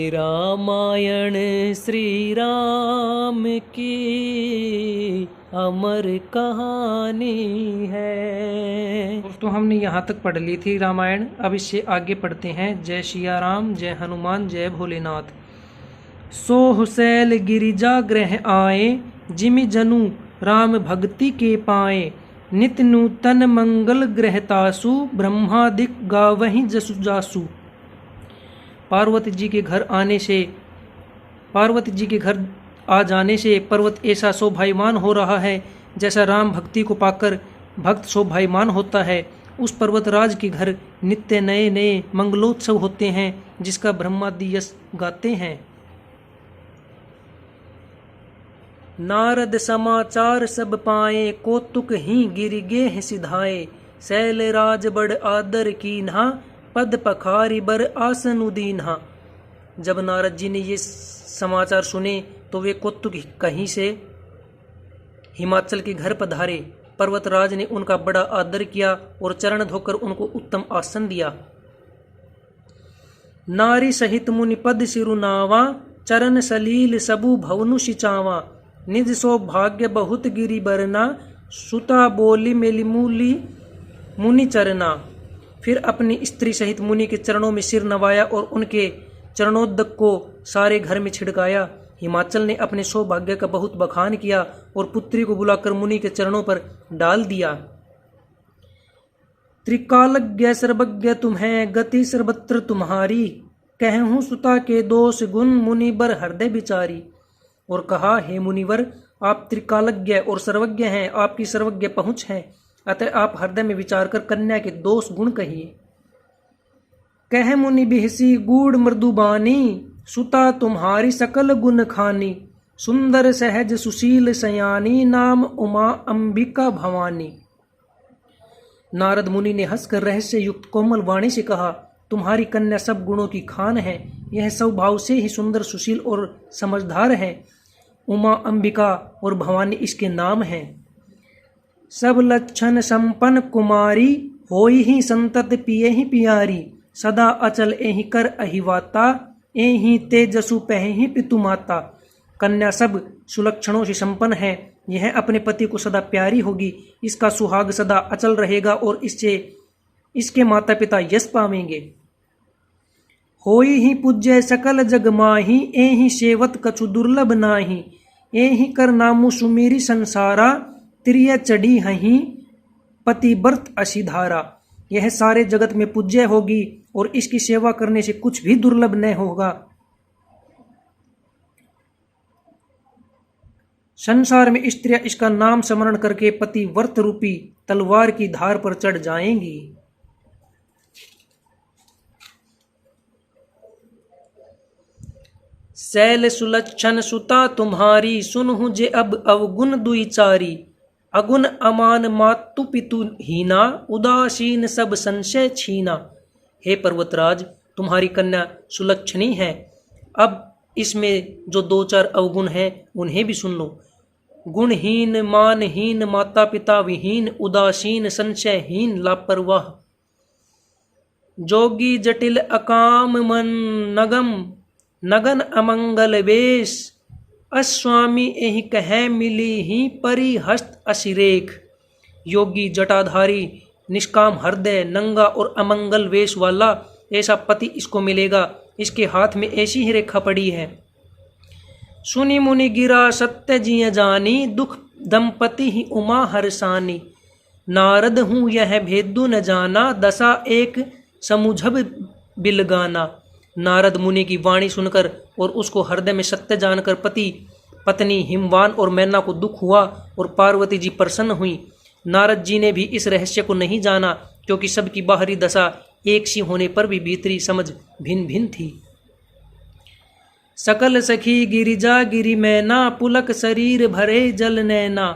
ये रामायण श्री राम की अमर कहानी है। दोस्तों हमने यहाँ तक पढ़ ली थी रामायण। अब इससे आगे पढ़ते हैं। जय सिया राम, जय हनुमान, जय भोलेनाथ। सोह शैल गिरिजा ग्रह आए, जिमि जनु राम भक्ति के पाए। नित नूतन मंगल ग्रहतासु, ब्रह्मादिक गावहि जसु जासु। पार्वती जी के घर आ जाने से पर्वत ऐसा शोभायमान हो रहा है जैसा राम भक्ति को पाकर भक्त शोभायमान होता है। उस पर्वतराज के घर नित्य नए नए मंगलोत्सव होते हैं जिसका ब्रह्मादि यश गाते हैं। नारद समाचार सब पाए, कौतुक ही गिर गेह सिधाए। शैल राज बड़ आदर कीन्हा, पद पखारी बर आसन उदीन्हा। जब नारद जी ने ये समाचार सुने तो वे कौतुक कहीं से हिमाचल के घर पधारे। पर्वतराज ने उनका बड़ा आदर किया और चरण धोकर उनको उत्तम आसन दिया। नारी सहित मुनि पद सिरुनावा, चरण सलील सबु भवनु सिचावा। निज सौभाग्य बहुत गिरि बरना, सुता बोली मेली मूली मुनि चरना। फिर अपनी स्त्री सहित मुनि के चरणों में सिर नवाया और उनके चरणोदक को सारे घर में छिड़काया। हिमाचल ने अपने सौभाग्य का बहुत बखान किया और पुत्री को बुलाकर मुनि के चरणों पर डाल दिया। त्रिकालज्ञ सर्वज्ञ तुम्हें, गति सर्वत्र तुम्हारी। कहूँ सुता के दोष गुण, मुनि बर हृदय विचारी। और कहा, हे मुनिवर, आप त्रिकालज्ञ और सर्वज्ञ हैं, आपकी सर्वज्ञ पहुंच है, अतः आप हृदय में विचार कर कन्या के दोष गुण कहिए। कह मुनि बिहसी गूढ़ मृदुबानी, सुता तुम्हारी सकल गुण खानी। सुंदर सहज सुशील सयानी, नाम उमा अंबिका भवानी। नारद मुनि ने हंसकर रहस्य युक्त कोमल वाणी से कहा, तुम्हारी कन्या सब गुणों की खान है। यह स्वभाव से ही सुंदर सुशील और समझदार है। उमा अंबिका और भवानी इसके नाम हैं। सब लक्षण संपन्न कुमारी, होई ही संतत पिए ही पियारी। सदा अचल एहि कर अहिवाता, एहि तेजसु पह ही पितु माता। कन्या सब सुलक्षणों से संपन्न है। यह अपने पति को सदा प्यारी होगी, इसका सुहाग सदा अचल रहेगा और इससे इसके माता पिता यश पावेंगे। होई ही पूज्य सकल जग माही, एहि सेवत कछु दुर्लभ नाही। एहि कर नामु सुमेरी संसारा, त्रिय चढ़ी हहीं पति व्रत असिधारा। यह सारे जगत में पूज्य होगी और इसकी सेवा करने से कुछ भी दुर्लभ न होगा। संसार में स्त्रियां इसका नाम स्मरण करके पति व्रत रूपी तलवार की धार पर चढ़ जाएंगी। शैल सुलक्षण सुता तुम्हारी, सुनहु जे अब अवगुण दुईचारी। अगुण अमान मातु पितु हीना, उदासीन सब संशय छीना। हे पर्वतराज, तुम्हारी कन्या सुलक्षणी है। अब इसमें जो दो चार अवगुण हैं उन्हें भी सुन लो। गुणहीन, मानहीन, माता पिता विहीन, उदासीन, संशयहीन, लापरवाह। जोगी जटिल अकाम मन नगम, नगन अमंगल वेश। अस्वामी एहि कह मिली ही परी हस्त असिरेख। योगी जटाधारी, निष्काम हृदय, नंगा और अमंगल वेश वाला ऐसा पति इसको मिलेगा। इसके हाथ में ऐसी ही रेखा पड़ी है। सुनी मुनि गिरा सत्य जिय जानी, दुख दंपति ही उमा हरसानी। नारद हूँ यह भेदु न जाना, दशा एक समुझब बिलगाना। नारद मुनि की वाणी सुनकर और उसको हृदय में सत्य जानकर पति पत्नी हिमवान और मैना को दुख हुआ और पार्वती जी प्रसन्न हुई। नारद जी ने भी इस रहस्य को नहीं जाना क्योंकि सबकी बाहरी दशा एक सी होने पर भी भीतरी समझ भिन्न भिन्न थी। सकल सखी गिरिजा गिरि मैना, पुलक शरीर भरे जल नैना।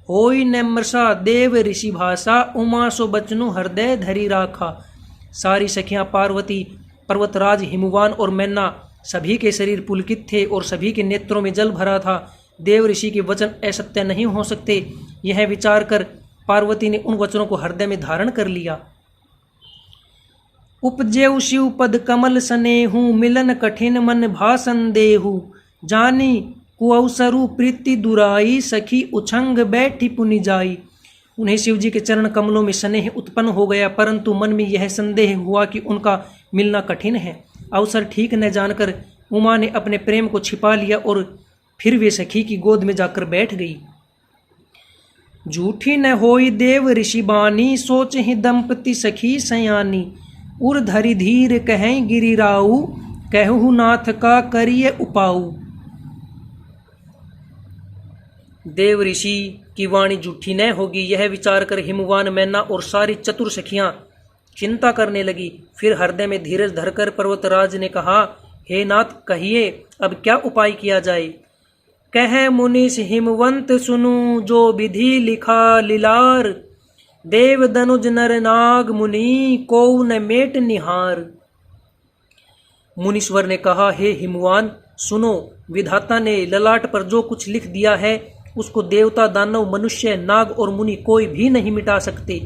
होई नम्रसा देव ऋषि भाषा, उमा सो बचनु हृदय धरी राखा। सारी सखियां पार्वती, पर्वतराज, हिमवान और मैना सभी के शरीर पुलकित थे और सभी के नेत्रों में जल भरा था। देव ऋषि के वचन असत्य नहीं हो सकते, यह विचार कर पार्वती ने उन वचनों को हृदय में धारण कर लिया। उपजेउ शिव पद कमल सनेहु मिलन कठिन मन भासन देहु जानी कुअवसरु प्रीति दुराई सखी उछंग बैठी पुनि जाई। उन्हें शिव जी के चरण कमलों में स्नेह उत्पन्न हो गया, परंतु मन में यह संदेह हुआ कि उनका मिलना कठिन है। अवसर ठीक न जानकर उमा ने अपने प्रेम को छिपा लिया और फिर वे सखी की गोद में जाकर बैठ गई। झूठी न होई देव ऋषि बानी सोच ही दंपति सखी सयानी उर धरि धीर कहें गिरिराऊ कहु नाथ का करिए उपाऊ। देव ऋषि की वाणी झूठी न होगी, यह विचार कर हिमवान मैना और सारी चतुर सखियां चिंता करने लगी। फिर हृदय में धीरज धरकर पर्वतराज ने कहा, हे नाथ कहिए अब क्या उपाय किया जाए। कह मुनीष हिमवंत सुनु जो विधि लिखा लीलार देव दनुज नर नाग मुनि को न मेट निहार। मुनीश्वर ने कहा, हे हिमवान सुनो, विधाता ने ललाट पर जो कुछ लिख दिया है उसको देवता दानव मनुष्य नाग और मुनि कोई भी नहीं मिटा सकते।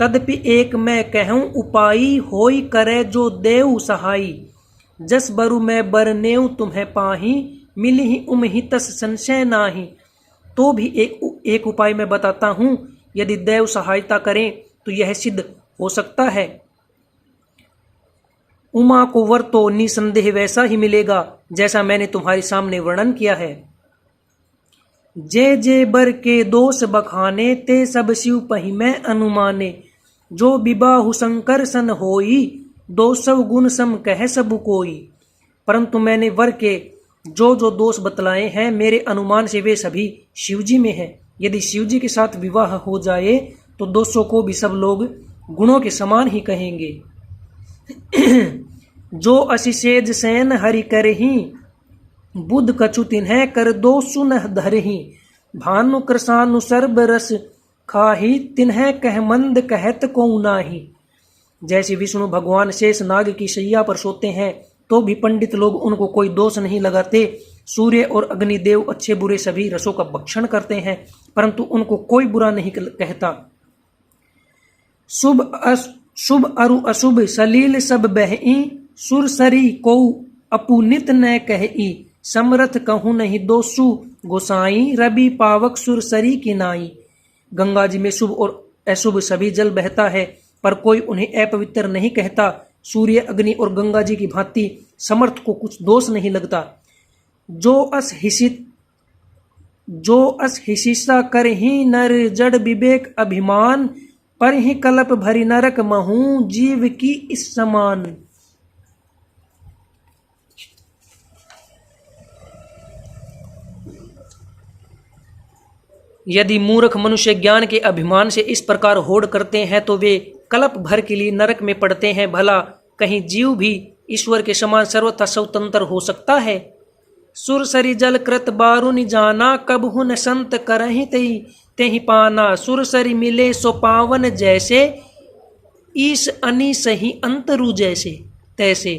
तदपि एक मैं कहूँ उपाई होई करे जो देव सहाई जस बरु मैं बरनेऊ तुम्हें पाही मिली ही उमहि तस संशय नाही। तो भी एक उपाय मैं बताता हूँ, यदि देव सहायता करें तो यह सिद्ध हो सकता है। उमा को वर तो निसंदेह वैसा ही मिलेगा जैसा मैंने तुम्हारे सामने वर्णन किया है। जे जे बर के दोष बखाने ते सब शिव पहि मैं अनुमाने जो विबाहु शंकर सन होई 200 गुण सम कह सब कोई। परंतु मैंने वर के जो जो दोष बतलाए हैं मेरे अनुमान से वे सभी शिवजी में हैं। यदि शिवजी के साथ विवाह हो जाए तो 200 को भी सब लोग गुणों के समान ही कहेंगे। जो असिसेज सैन हरि करही बुध कछु तिन्ह कर दो सुन धरही भानु कृसानु सर्ब रस खाही तिन्ह कह मंद कहत को नाही। जैसे विष्णु भगवान शेष नाग की शैया पर सोते हैं तो भी पंडित लोग उनको कोई दोष नहीं लगाते। सूर्य और अग्निदेव अच्छे बुरे सभी रसों का भक्षण करते हैं परंतु उनको कोई बुरा नहीं कहता। शुभ अरु अशुभ सलील सब बहई सुरसरी को अपुनित न कही समरथ कहूँ नहीं दोसु गोसाई रवि पावक सुरसरी की नाई। गंगा जी में शुभ और अशुभ सभी जल बहता है पर कोई उन्हें अपवित्र नहीं कहता। सूर्य अग्नि और गंगा जी की भांति समर्थ को कुछ दोष नहीं लगता। जो अस हिसिसा कर ही नर जड़ विवेक अभिमान पर ही कलप भरी नरक महू जीव की इस समान। यदि मूर्ख मनुष्य ज्ञान के अभिमान से इस प्रकार होड़ करते हैं तो वे कल्प भर के लिए नरक में पड़ते हैं। भला कहीं जीव भी ईश्वर के समान सर्वथा स्वतंत्र हो सकता है। सुरसरी जल कृत बारुनि जाना कब हुन संत करहि तेहि पाना सुरसरी मिले सो पावन जैसे ईश अनि सही अंतरु जैसे तैसे।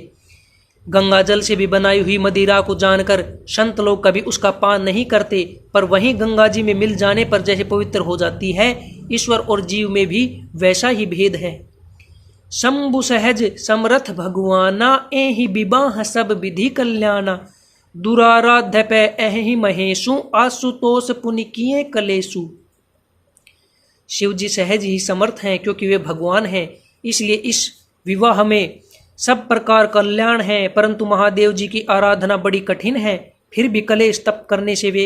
गंगा जल से भी बनाई हुई मदिरा को जानकर संत लोग कभी उसका पान नहीं करते पर वहीं गंगा जी में मिल जाने पर जैसे पवित्र हो जाती है, ईश्वर और जीव में भी वैसा ही भेद है। शंभु सहज समरथ भगवाना एहि विवाह सब विधि कल्याणा दुराराध्य पे एहि महेशु आशुतोष पुनि किए कलेशु। शिव जी सहज ही समर्थ हैं क्योंकि वे भगवान हैं, इसलिए इस विवाह में सब प्रकार कल्याण है। परंतु महादेव जी की आराधना बड़ी कठिन है, फिर भी कलेश तप करने से वे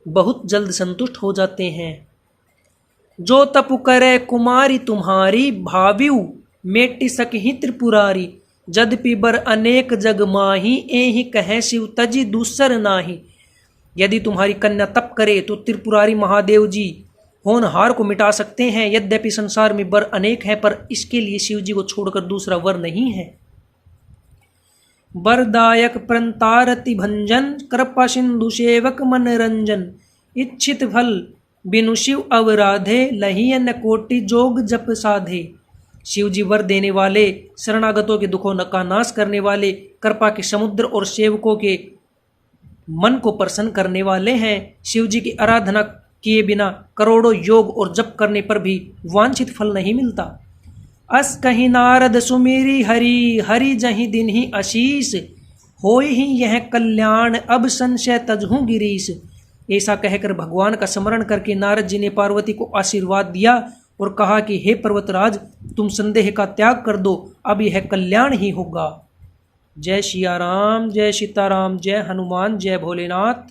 बहुत जल्द संतुष्ट हो जाते हैं। जो तप करे कुमारी तुम्हारी भाव्यु मेटि सकहि त्रिपुरारी जदपि बर अनेक जग माही एहि कहे शिव तजी दूसर नाही। यदि तुम्हारी कन्या तप करे तो त्रिपुरारी महादेव जी होनहार को मिटा सकते हैं। यद्यपि संसार में वर अनेक हैं पर इसके लिए शिव जी को छोड़कर दूसरा वर नहीं है। वरदायक प्रंतारति भंजन कृपा सिंधु सेवक मनरंजन इच्छित फल बिनु शिव अवराधे लहियन कोटि जोग जप साधे। शिव जी वर देने वाले, शरणागतों के दुखों का नाश करने वाले, कृपा के समुद्र और सेवकों के मन को प्रसन्न करने वाले हैं। शिव जी की आराधना किए बिना करोड़ों योग और जप करने पर भी वांछित फल नहीं मिलता। अस कहीं नारद सुमेरी हरि हरि जही दिन ही आशीष होय ही यह कल्याण अब संशय तजहूँ गिरीश। ऐसा कहकर भगवान का स्मरण करके नारद जी ने पार्वती को आशीर्वाद दिया और कहा कि हे पर्वतराज, तुम संदेह का त्याग कर दो, अब यह कल्याण ही होगा। जय सिया राम, जय सीताराम, जय हनुमान, जय भोलेनाथ।